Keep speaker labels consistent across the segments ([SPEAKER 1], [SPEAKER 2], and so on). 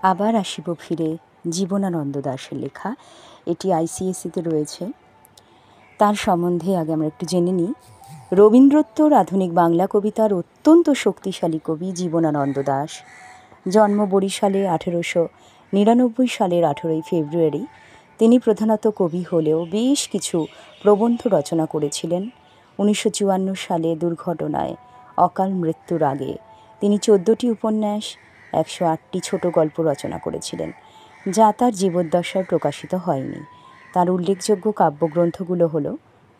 [SPEAKER 1] আবার আসিব ফিরে জীবনানন্দ দাশের লেখা। এটি আইসিএসসিতে রয়েছে। তার সম্বন্ধে আগে আমরা একটু জেনে নিই। রবীন্দ্রোত্তর আধুনিক বাংলা কবিতার অত্যন্ত শক্তিশালী কবি জীবনানন্দ দাশ। জন্ম বরিশালে 1899 সালের 18ই ফেব্রুয়ারি। তিনি প্রধানত কবি হলেও বেশ কিছু প্রবন্ধ রচনা করেছিলেন। 1954 সালে দুর্ঘটনায় অকাল মৃত্যুর আগে তিনি 14টি উপন্যাস, 108টি ছোট গল্প রচনা করেছিলেন, যা তার জীবদ্দশায় প্রকাশিত হয়নি। তার উল্লেখযোগ্য কাব্যগ্রন্থগুলো হল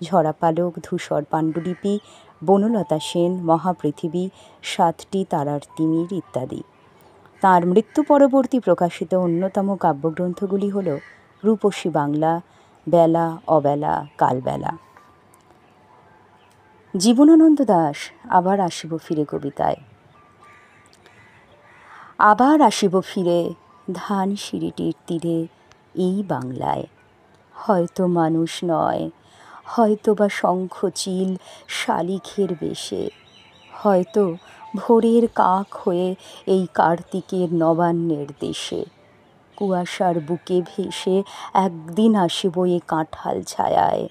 [SPEAKER 1] ঝরা পালক, ধূসর পাণ্ডুলিপি, বনলতা সেন, মহাপৃথিবী, 7টি তারার তিমির ইত্যাদি। তাঁর মৃত্যু পরবর্তী প্রকাশিত অন্যতম কাব্যগ্রন্থগুলি হল রূপসী বাংলা, বেলা অবেলা, কালবেলা। জীবনানন্দ দাশ আবার আসিব ফিরে কবিতায়। আবার আসিব ফিরে ধান সিঁড়িটির তীরে এই বাংলায়, হয়তো মানুষ নয়, হয়তো বা শঙ্খচিল শালিখের বেশে, হয়তো ভোরের কাক হয়ে এই কার্তিকের নবান্নের দেশে। কুয়াশার বুকে ভেসে একদিন আসিব এ কাঁঠাল ছায়ায়,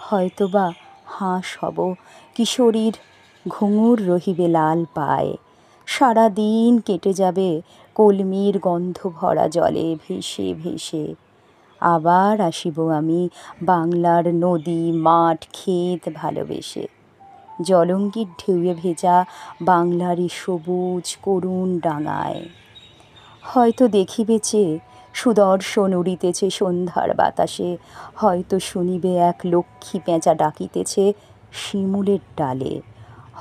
[SPEAKER 1] হয়তো বা হাঁস হব, কিশোরীর ঘুঙুর রহিবে লাল পায়। সারা দিন কেটে যাবে কলমির গন্ধ ভরা জলে ভেসে ভেসে। আবার আসিব আমি বাংলার নদী, মাঠ, ক্ষেত ভালোবেসে। জলঙ্গির ঢেউয়ে ভেজা বাংলারই সবুজ করুণ ডাঙায়। হয়তো দেখিবে চেয়ে সুদর্শন উড়িতেছে সন্ধ্যার বাতাসে, হয়তো শুনিবে এক লক্ষ্মী পেঁচা ডাকিতেছে শিমুলের ডালে,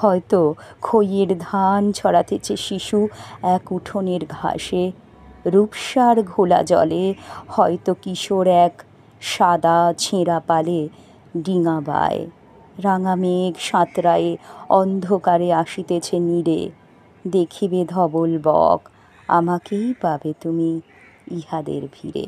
[SPEAKER 1] হয়তো খইয়ের ধান ছড়াতেছে শিশু এক উঠোনের ঘাসে। রূপসার ঘোলা জলে হয়তো কিশোর এক সাদা ছেঁড়া পালে ডিঙা বায়। রাঙা মেঘ সাঁতরায়ে অন্ধকারে আসিতেছে নীরে, দেখিবে ধবল বক, আমাকেই পাবে তুমি ইহাদের ভিড়ে।